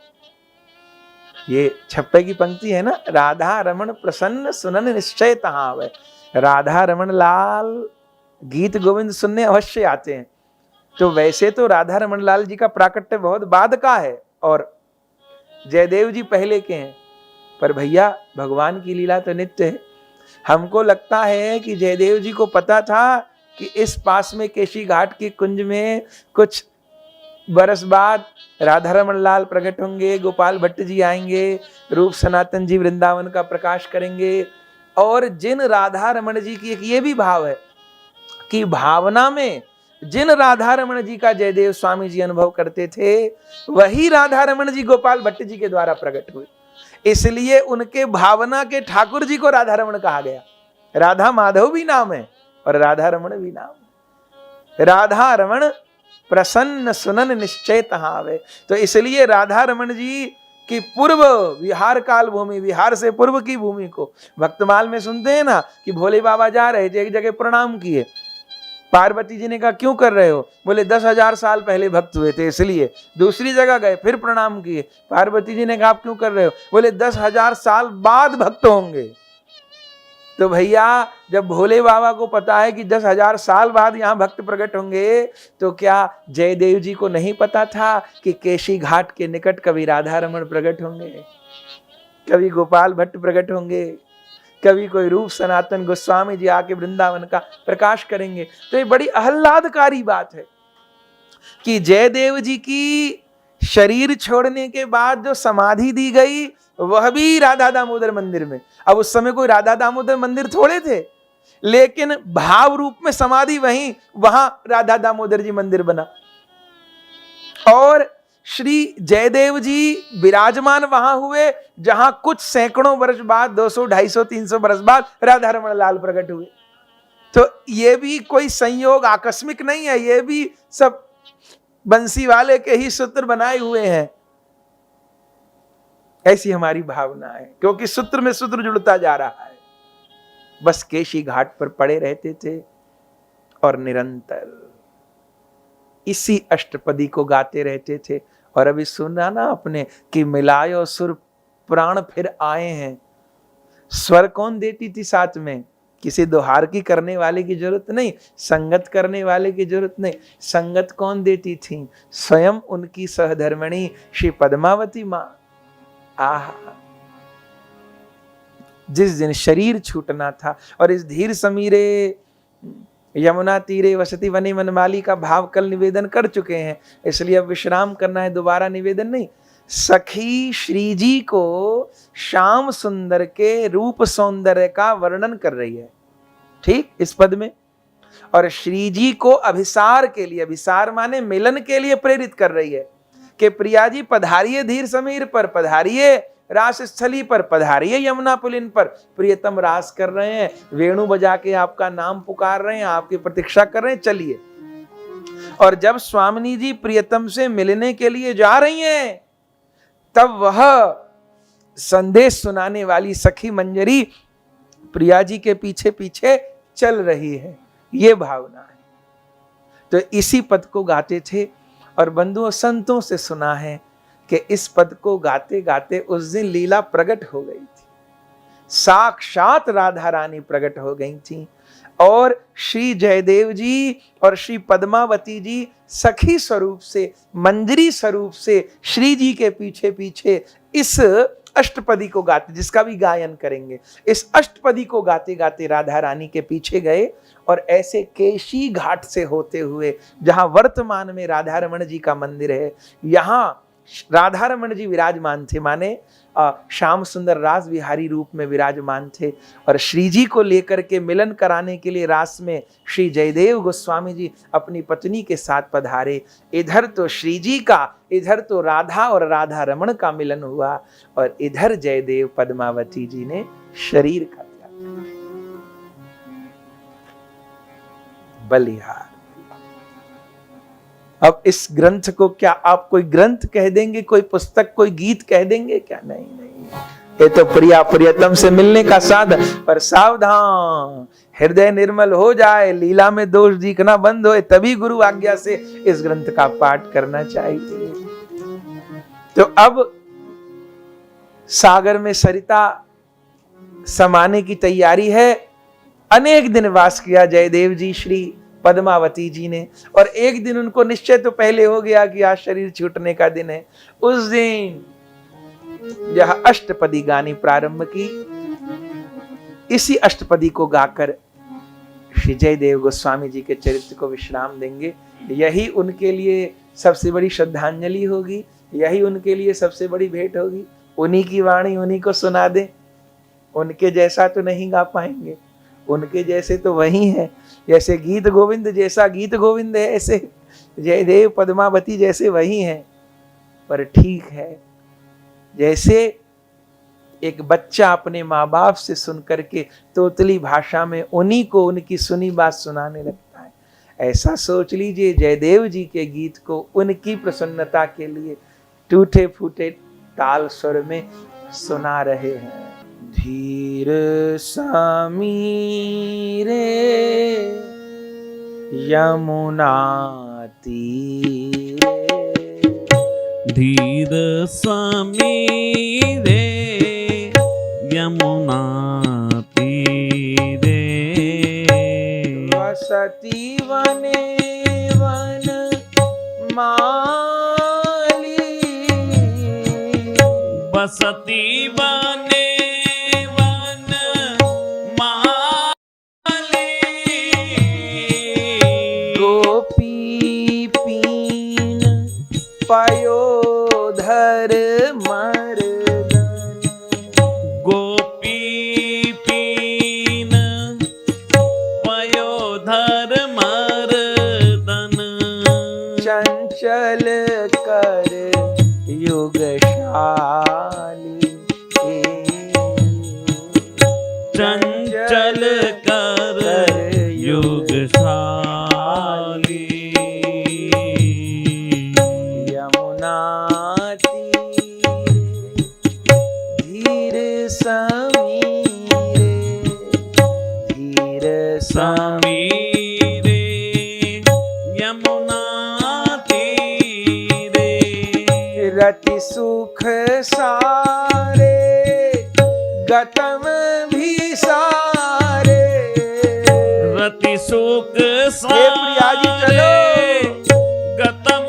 ये छप्पे की पंक्ति है ना, राधा रमण प्रसन्न सुनन निश्चय तहां आवे। राधा रमण लाल गीत गोविंद सुनने अवश्य आते हैं। तो वैसे तो राधा रमण लाल जी का प्राकट्य बहुत बाद का है और जयदेव जी पहले के हैं, पर भैया भगवान की लीला तो नित्य है। हमको लगता है कि जयदेव जी को पता था कि इस पास में केशी घाट की कुंज में कुछ बरस बाद राधा रमण लाल प्रकट होंगे, गोपाल भट्ट जी आएंगे, रूप सनातन जी वृंदावन का प्रकाश करेंगे। और जिन राधा रमण जी की एक ये भी भाव है कि भावना में जिन राधा रमण जी का जयदेव स्वामी जी अनुभव करते थे, वही राधा रमण जी गोपाल भट्ट जी के द्वारा प्रकट हुए। इसलिए उनके भावना के ठाकुर जी को राधा रमण कहा गया। राधा माधव भी नाम है और राधा रमण भी नाम है। राधा रमण प्रसन्न सुनन निश्चय तहां आवे। तो इसलिए राधा रमण जी की पूर्व विहार काल भूमि, विहार से पूर्व की भूमि को भक्तमाल में सुनते हैं ना कि भोले बाबा जा रहे थे, एक जगह प्रणाम किए। पार्वती जी ने कहा क्यों कर रहे हो? बोले 10,000 साल पहले भक्त हुए थे इसलिए। दूसरी जगह गए फिर प्रणाम किए। पार्वती जी ने कहा आप क्यों कर रहे हो? बोले 10,000 साल बाद भक्त होंगे। तो भैया जब भोले बाबा को पता है कि 10,000 साल बाद यहाँ भक्त प्रकट होंगे, तो क्या जयदेव जी को नहीं पता था कि केशी घाट के निकट कभी राधा रमण प्रकट होंगे, कभी गोपाल भट्ट प्रकट होंगे, कभी कोई रूप सनातन गोस्वामी जी आके वृंदावन का प्रकाश करेंगे? तो ये बड़ी आह्लादकारी बात है कि जयदेव जी की शरीर छोड़ने के बाद जो समाधि दी गई वह भी राधा दामोदर मंदिर में। अब उस समय कोई राधा दामोदर मंदिर थोड़े थे, लेकिन भाव रूप में समाधि वहां राधा दामोदर जी मंदिर बना। और श्री जयदेव जी विराजमान वहां हुए जहां कुछ सैकड़ों वर्ष बाद, 200, 250, 300 वर्ष बाद राधा रमण लाल प्रकट हुए। तो ये भी कोई संयोग आकस्मिक नहीं है, ये भी सब बंसी वाले के ही सूत्र बनाए हुए हैं। ऐसी हमारी भावना है, क्योंकि सूत्र में सूत्र जुड़ता जा रहा है। बस केशी घाट पर पड़े रहते थे और निरंतर इसी अष्टपदी को गाते रहते थे। और अभी सुना ना आपने कि मिलायो सुर प्राण फिर आए हैं। स्वर कौन देती थी साथ में? किसी दोहार की करने वाले की जरूरत नहीं, संगत करने वाले की जरूरत नहीं। संगत कौन देती थी? स्वयं उनकी सहधर्मिणी श्री पद्मावती मां। आहा, जिस दिन शरीर छूटना था और इस धीर समीरे यमुना तीरे वसती वनी वनमाली का भाव कल निवेदन कर चुके हैं, इसलिए अब विश्राम करना है, दोबारा निवेदन नहीं। सखी श्री जी को श्याम सुंदर के रूप सौंदर्य का वर्णन कर रही है, ठीक, इस पद में। और श्री जी को अभिसार के लिए, अभिसार माने मिलन के लिए प्रेरित कर रही है कि प्रिया जी पधारिये धीर समीर पर, पधारिये रास स्थली पर, पधारिये यमुना पुलिन पर। प्रियतम रास कर रहे हैं, वेणु बजा के आपका नाम पुकार रहे हैं, आपकी प्रतीक्षा कर रहे हैं, चलिए। और जब स्वामिनी जी प्रियतम से मिलने के लिए जा रही हैं, तब वह संदेश सुनाने वाली सखी मंजरी प्रिया जी के पीछे पीछे चल रही है, ये भावना है। तो इसी पद को गाते थे। और बंधुओं, संतों से सुना है कि इस पद को गाते गाते उस दिन लीला प्रकट हो गई थी, साक्षात राधा रानी प्रकट हो गई थी। और श्री जयदेव जी और श्री पद्मावती जी सखी स्वरूप से, मंजरी स्वरूप से श्री जी के पीछे पीछे इस अष्टपदी को गाते, जिसका भी गायन करेंगे, इस अष्टपदी को गाते गाते राधा रानी के पीछे गए। और ऐसे केशी घाट से होते हुए, जहां वर्तमान में राधा रमण जी का मंदिर है, यहां राधा रमण जी विराजमान थे, माने श्याम सुंदर रास विहारी रूप में विराजमान थे। और श्री जी को लेकर के मिलन कराने के लिए रास में श्री जयदेव गोस्वामी जी अपनी पत्नी के साथ पधारे। इधर तो श्री जी का, इधर तो राधा और राधा रमण का मिलन हुआ, और इधर जयदेव पद्मावती जी ने शरीर का त्याग किया। बलिहार। अब इस ग्रंथ को क्या आप कोई ग्रंथ कह देंगे, कोई पुस्तक, कोई गीत कह देंगे क्या? नहीं नहीं, ये तो प्रिया प्रियतम से मिलने का साधन। पर सावधान, हृदय निर्मल हो जाए, लीला में दोष दिखना बंद होए, तभी गुरु आज्ञा से इस ग्रंथ का पाठ करना चाहिए। तो अब सागर में सरिता समाने की तैयारी है। अनेक दिन वास किया जयदेव जी श्री पद्मावती जी ने, और एक दिन उनको निश्चय तो पहले हो गया कि आज शरीर छूटने का दिन है। उस दिन यह अष्टपदी गानी प्रारंभ की। इसी अष्टपदी को गाकर श्री जयदेव गोस्वामी जी के चरित्र को विश्राम देंगे। यही उनके लिए सबसे बड़ी श्रद्धांजलि होगी, यही उनके लिए सबसे बड़ी भेंट होगी। उन्हीं की वाणी उन्हीं को सुना दें। उनके जैसा तो नहीं गा पाएंगे, उनके जैसे तो वही है। जैसे गीत गोविंद जैसा गीत गोविंद है, ऐसे जयदेव पद्मावती जैसे वही हैं। पर ठीक है, जैसे एक बच्चा अपने माँ बाप से सुन करके तोतली भाषा में उन्हीं को उनकी सुनी बात सुनाने लगता है, ऐसा सोच लीजिए जयदेव जी के गीत को उनकी प्रसन्नता के लिए टूटे फूटे ताल स्वर में सुना रहे हैं। धीर समीरे यमुना तीरे, धीर समीरे यमुना तीरे, वसति वने वन माली, बसती बने वन माली, गोपी पीन पयोधर मर्दन, गोपी पीन पयोधर मर्दन, चंचल कर युगशाली, चंचल कर युगशाली, यमुना धीर समीरे, धीर समीरे यमुना तीरे, रति सुख सारे गतम भी सारे, रति सुख हे प्रिया जी चलो, गतम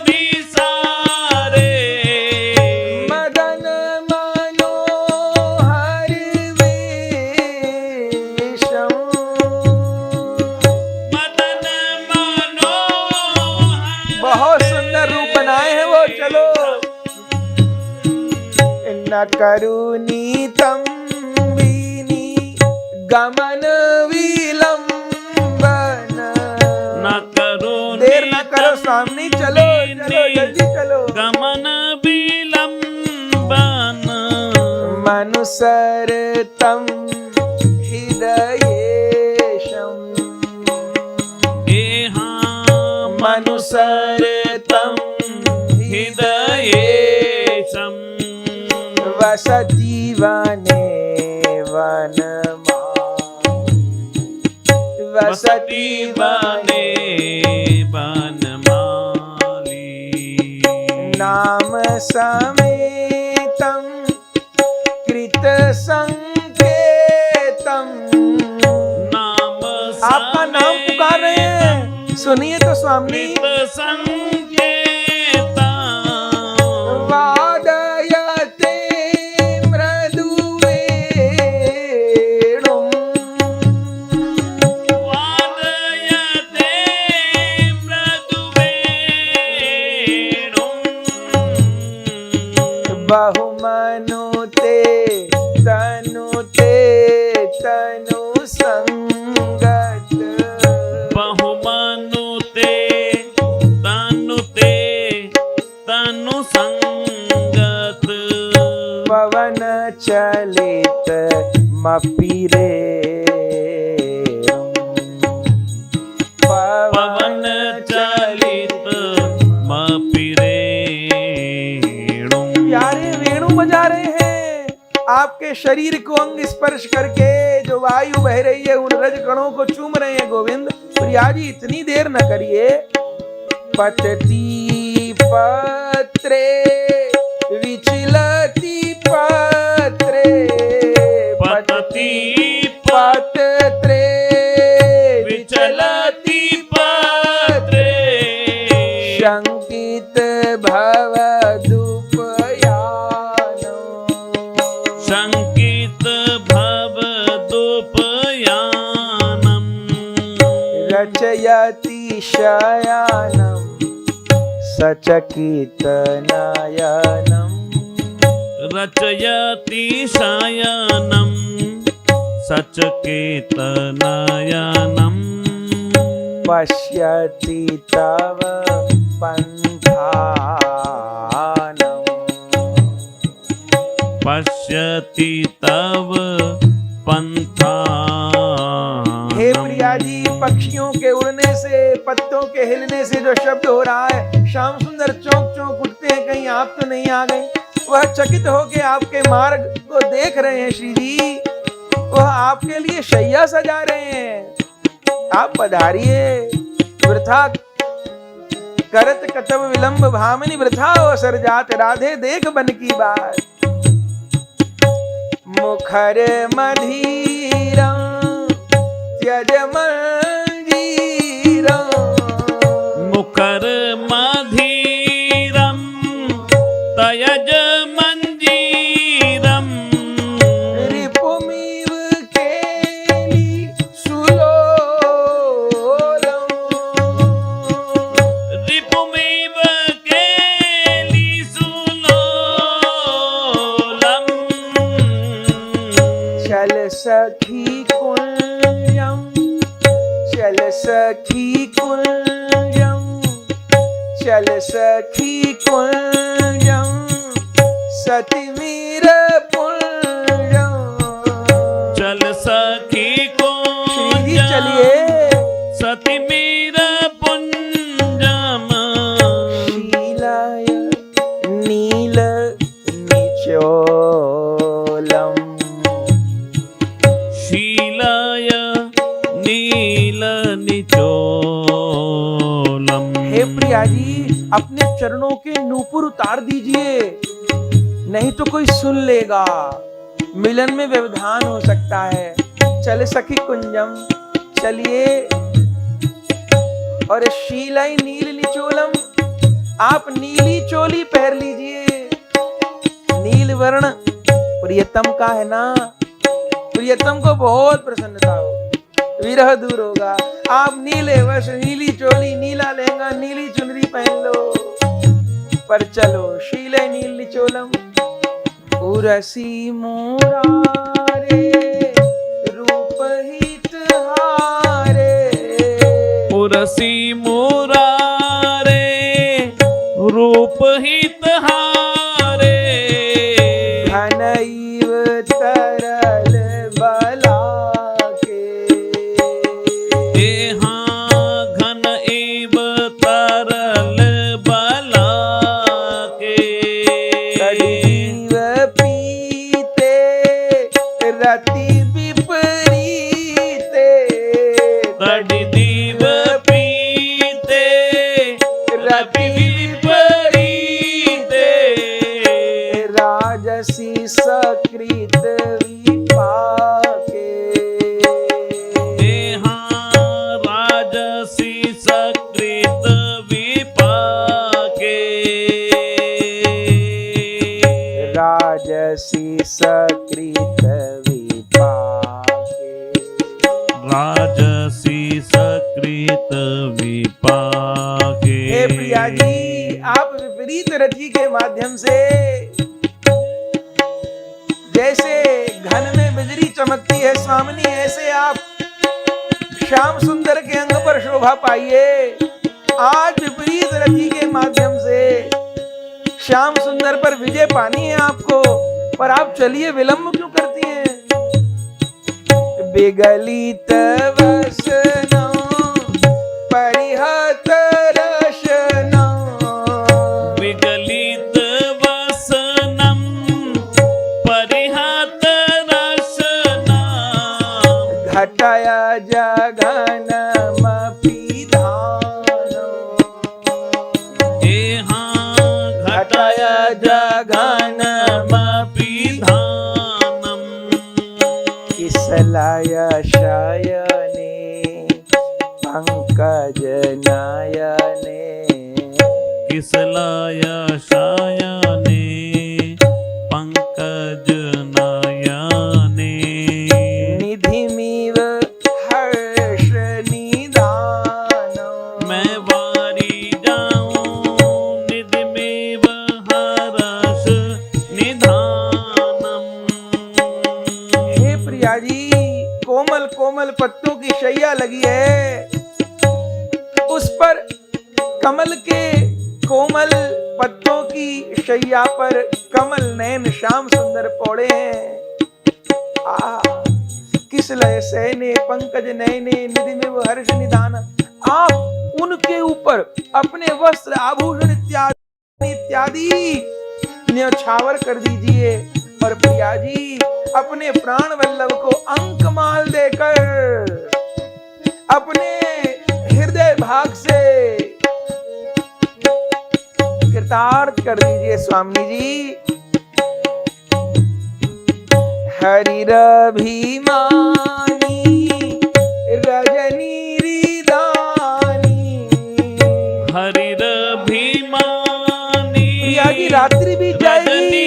भी सारे, मदन मनोहर वेशम, मदन मनोहर, बहुत सुंदर रूप बनाए हैं वो। चलो न करुणीतम बीनी गमन विलंबन, न करो देर न करो स्वामी, चलो चलो जल्दी चलो। गमन विलंबन, मनुसर तम हृदयेशम, एहा मनुसर तम हृदयेशम, वसति वने वनमाली, वसति बने बनमाली, नाम समेतम कृत संकेतम, नाम आपका नाम पुकार रहे हैं, सुनिए तो स्वामी। कृत संकेता, वादयते मृदुवेणुं, वादयते मृदुवेणुं, तनु संगत पवन चलित मपीरे पवन चलित मपिरेणुम। प्यारे वेणु बजा रहे हैं, आपके शरीर को अंग स्पर्श करके जो वायु बह रही है उन रज कणों को चूम रहे हैं गोविंद। प्रिया जी इतनी देर न करिए। पतती पत्रे विचलती पत्रे पतति पत्रे विचलति पत्रे शंकित भवदुपयानो शंकित भवदुपयानम् रचयति शयानं सचकितनयनं रचयति शयनं सचकेतनयनम् पश्यति तव पन्थानं पश्यति तव पंथानम्। हे प्रिया जी, पक्षियों के उड़ने से, पत्तों के हिलने से जो शब्द हो रहा है, श्याम सुंदर चौंक चौंक उठते हैं, कहीं आप तो नहीं आ गए। वह चकित होके आपके मार्ग को देख रहे हैं श्री जी, वह आपके लिए शैया सजा रहे हैं। आप पधारिए। वृथा करत कतव विलंब भामिनी वृथा अवसर जात राधे देख बन की बात। मुखर मधीरं त्यज मंजीरं मुकर मधीरं तयज मंजीरं रिपुमिव केली सुलोलं रिपुमेव केली सुलोलम्। चल सखी कुंजं चल सखी कुंजं चल सखी कुंजं सतिवीर पुंजं। चल सखी को श्री जी चलिए। सतिमीर पुंजम शीलाय नील निचोलम शीलाय नील निचोलम। हे प्रिया जी, अपने चरणों के नूपुर उतार दीजिए, नहीं तो कोई सुन लेगा, मिलन में व्यवधान हो सकता है। चल सखी कुंजम, चलिए। और शीलाई नील निचोलम, आप नीली चोली पहन लीजिए। नील वर्ण प्रियतम का है ना, प्रियतम को बहुत प्रसन्नता हो, विरह दूर होगा। आप नीले वस्त्र, नीली चोली, नीला लहंगा, नीली चुनरी पहन लो, पर चलो शीले नील निचोलम। उरसी मुरारे रूप हित हारे उरसी मुरारे रूप हित हारे घनैव तरल बला के घन एव तरल बला के कड़ीव पीते रति विपरीते तड़दीव पीते रति विपरीते राजसी सकृत विपाके राजसी सकृत विपाके राजसी सकृत विपाके राजसी सकृत विपाके। हे प्रिया जी, आप विपरीत रति के माध्यम से जैसे घन में बिजली चमकती है स्वामिनी, ऐसे आप श्याम सुंदर के अंग पर शोभा पाइए। आज विपरीत रति के माध्यम से श्याम सुंदर पर विजय पानी है आपको, पर आप चलिए, विलंब क्यों करती हैं? विगलित वसना परिहत रशना, विगलित वसनम परिहत रसना, घटय जघनमपि धानम्, घटय जघनमपि धानम्, किसलय शयने पंकज नयने, किसलय शयने पंकज नयने, निधिमिव हर्ष निधानम्, मैं वारी जाऊं निधिमेव हर्ष निधानम्। हे प्रिया जी, कोमल कोमल पत्तों की शैया लगी है, उस पर कमल के कोमल पत्तों की शैया पर कमल नयन श्याम सुंदर पौड़े हैं। किस लय सहने पंकज नयने निधि में वो हर्ष निधान। आप उनके ऊपर अपने वस्त्र आभूषण इत्यादि न्यौछावर कर दीजिए, और प्रिया जी अपने प्राण वल्लभ को अंकमाल देकर अपने हृदय भाग से कृतार्थ कर दीजिए स्वामी जी। हरिरभिमानी रजनी रिदानी, हरिरभिमानी प्रिया जी रात्रि बीत जाएगी।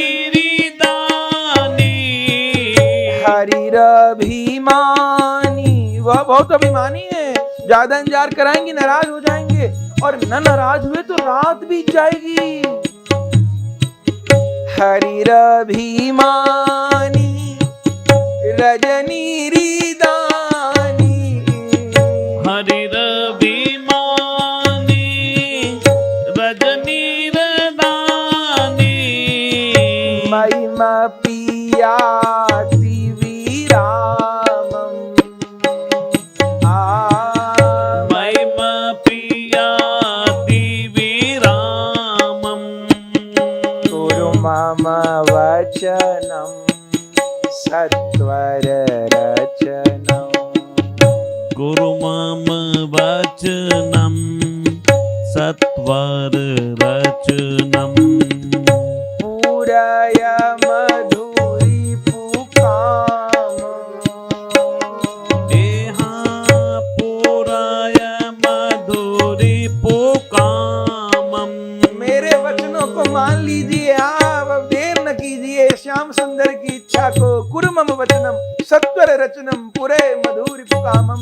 हरिरभिमानी, वह बहुत अभिमानी है, ज्यादा इंतजार कराएंगे नाराज हो जाएंगे, और न नाराज हुए तो रात बीत जाएगी। हरिरभिमानी रजनी रिदानी, हरिरभिमानी रजनी रिदानी, महिमा पियाति विरामम्, महिमा पियाति विरामम्, कुरु मम वचनं सत्वर रचनम्, गुरु मम वचनं सत्वर रचनम्, पूरय मधुरी पुकाम, पुराय मधुरी पुकामम्। मेरे वचनों को मान लीजिए आप, अब देर न कीजिए श्याम सुंदर की इच्छा को। कुरुमम वचनम सत्वर रचनम पुरे मधुरी पुकामम।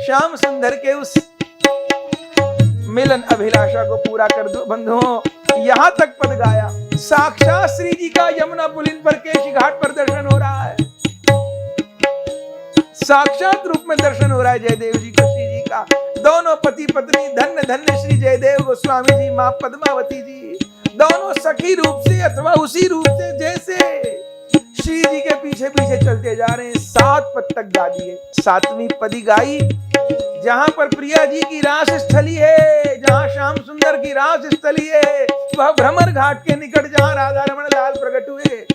श्याम सुंदर के उस मिलन अभिलाषा को पूरा कर दो बंधुओं। यहाँ तक पद गाया, साक्षात श्री जी का यमुना पुलिन पर केशी घाट पर दर्शन हो रहा है, साक्षात रूप में दर्शन हो रहा है जयदेव जी को, श्री जी का। दोनों पति पत्नी धन्य धन्य श्री जयदेव गोस्वामी जी, मां पद्मावती जी, दोनों सखी रूप से अथवा उसी रूप से जैसे श्री जी के पीछे पीछे चलते जा रहे हैं। 7 पद तक गा दिए। 7वीं पदी गाई, जहां पर प्रिया जी की रास स्थली है, जहां श्याम सुंदर की रास स्थली है, वह भ्रमर घाट के निकट जहां राधा रमण लाल प्रकट हुए,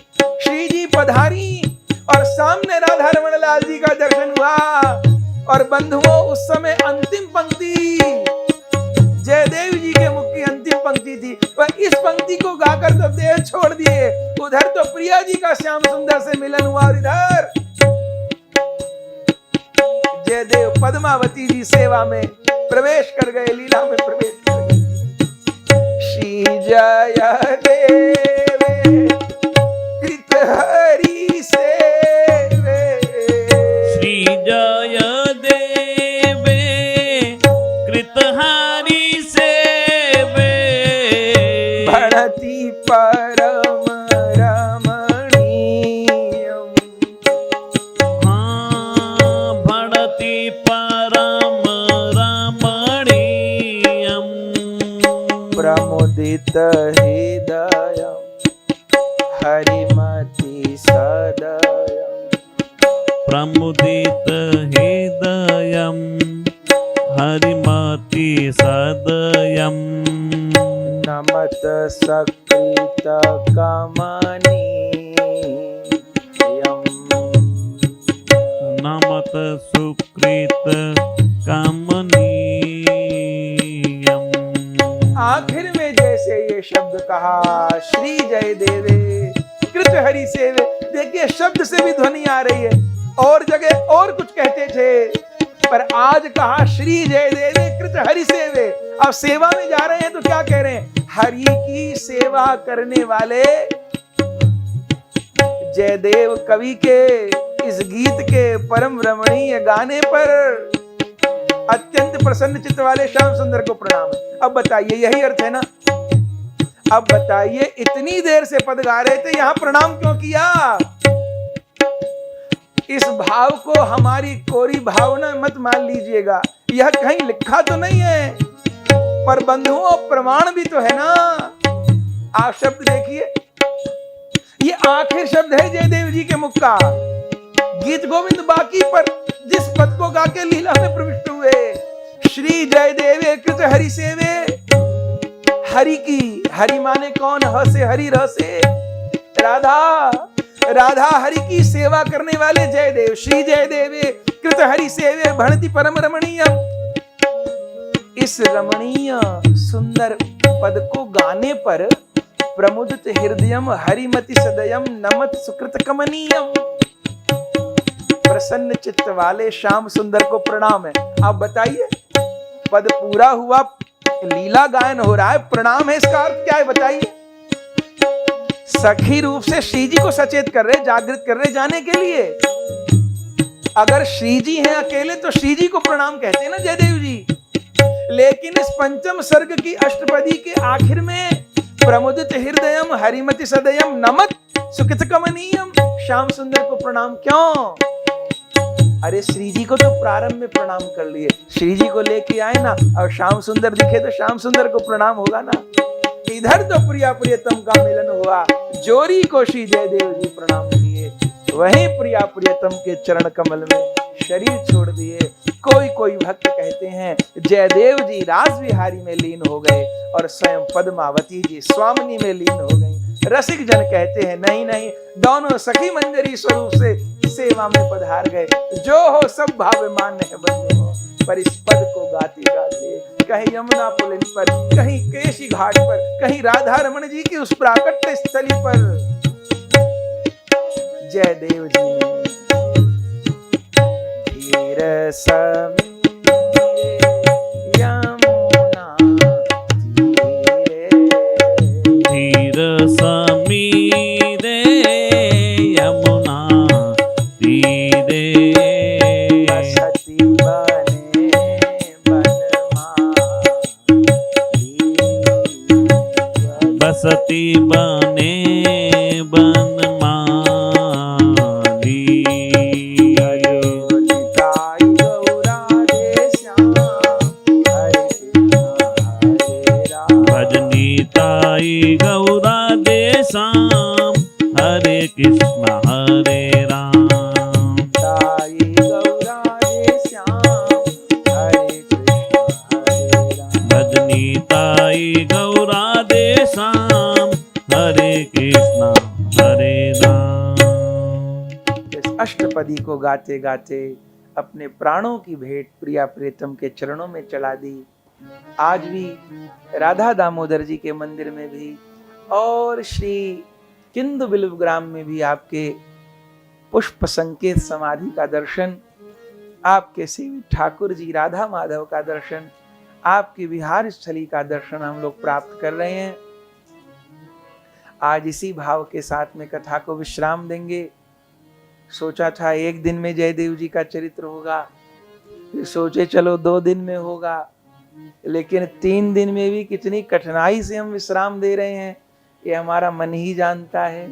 श्री जी पधारी और सामने राधा रमण लाल जी का दर्शन हुआ। और बंधुओं, उस समय अंतिम पंक्ति जयदेव जी के मुख की अंतिम पंक्ति थी, पर इस पंक्ति को गाकर तो देह छोड़ दिए। उधर तो प्रिया जी का श्याम सुंदर से मिलन हुआ, और इधर जयदेव पद्मावती जी सेवा में प्रवेश कर गए, लीला में प्रवेश कर गए। श्री जय देवे कृत हरि सेवे, श्री जय देवे कृत हरि सेवे, भणति परम रमणीयम्, भणति परम प्रमुदित हृदय हरिमति सदयम् प्रमुदित हृदयं हरिमति सदयम् नमत सकृत कमनीयम् नमत सुकृत कमनीयम्। आखिर में जैसे ये शब्द कहा, श्री जय देवे कृत हरि सेवे, देखिए शब्द से भी ध्वनि आ रही है। और जगह और कुछ कहते थे, पर आज कहा श्री जय देवे कृत हरि सेवे। अब सेवा में जा रहे हैं तो क्या कह रहे हैं? हरि की सेवा करने वाले जयदेव कवि के इस गीत के परम रमणीय गाने पर अत्यंत प्रसन्न चित्त वाले श्याम सुंदर को प्रणाम। अब बताइए, यही अर्थ है ना? अब बताइए, इतनी देर से पद गा रहे थे, यहां प्रणाम क्यों किया? इस भाव को हमारी कोरी भावना मत मान लीजिएगा, यह कहीं लिखा तो नहीं है, पर बंधुओं प्रमाण भी तो है ना। आप शब्द देखिए, ये आखिर शब्द है जयदेव जी के मुख का। गीत गोविंद बाकी पर जिस पद को गा के लीला में प्रविष्ट हुए, श्री जयदेवे कृत हरि सेवे। हरि की, हरि माने कौन? ह से हरि, र से राधा। राधा हरि की सेवा करने वाले जयदेव, श्री जयदेवे कृत हरि सेवे भणति परम रमणीयम्। इस रमणीय सुंदर पद को गाने पर प्रमुदित हृदयम हरिमति सदयम नमत सुकृत कमनीयम। प्रसन्न चित्त वाले श्याम सुंदर को प्रणाम है। आप बताइए, पद पूरा हुआ, लीला गायन हो रहा है, प्रणाम है, इसका अर्थ क्या है बताइए? सखी रूप से श्री जी को सचेत कर रहे, जागृत कर रहे जाने के लिए। अगर श्री जी हैं अकेले तो श्री जी को प्रणाम कहते हैं ना जयदेव जी। लेकिन इस पंचम सर्ग की अष्टपदी के आखिर में प्रमुदित हृदयम हरिमति सदयम नमत सुकृत कमनीयम, श्याम सुंदर को प्रणाम क्यों? अरे श्री जी को तो प्रारंभ में प्रणाम कर लिए, श्री जी को लेके आए ना, और श्याम सुंदर दिखे तो श्याम सुंदर को प्रणाम होगा ना। इधर तो प्रिया प्रियतम का मिलन हुआ, जोरी को श्री जयदेव जी प्रणाम किए, वहीं प्रिया प्रियतम के चरण कमल में शरीर छोड़ दिए। कोई कोई भक्त कहते हैं जयदेव जी रास विहारी में लीन हो गए और स्वयं पद्मावती जी स्वामिनी में लीन हो गई। रसिक जन कहते हैं नहीं नहीं, दोनों सखी मंजरी स्वरूप से सेवा में पधार गए। जो हो सब भाव मान्य है बंधुओं। पर इस पद को गाते गाते कहीं यमुना पुलिन पर, कहीं केशी घाट पर, कहीं राधा रमण जी की उस प्राकट्य स्थली पर जयदेव जी ने धीर समीरे यमुना तीरे, धीर समीरे यमुना तीरे, बसती बने बनमाली, बसती बने बनमाली, अयोनिताई गौरा दे श्याम हरे कृष्ण हरे राम, भजनीताई गौरा दे श्याम हरे कृष्ण हरे राम, ताई गौरा दे श्याम हरे कृष्ण हरे राम। भजनीताई गौरा दे श्याम हरे कृष्ण हरे राम। इस अष्टपदी को गाते गाते अपने प्राणों की भेंट प्रिया प्रियतम के चरणों में चढ़ा दी। आज भी राधा दामोदर जी के मंदिर में भी और श्री किंदु बिल्वग्राम में भी आपके पुष्प संकेत समाधि का दर्शन, आपके सेवित ठाकुर जी राधा माधव का दर्शन, आपकी विहार स्थली का दर्शन हम लोग प्राप्त कर रहे हैं। आज इसी भाव के साथ में कथा को विश्राम देंगे। सोचा था एक दिन में जयदेव जी का चरित्र होगा, फिर सोचे चलो 2 दिन में होगा, लेकिन 3 दिन में भी कितनी कठिनाई से हम विश्राम दे रहे हैं, ये हमारा मन ही जानता है।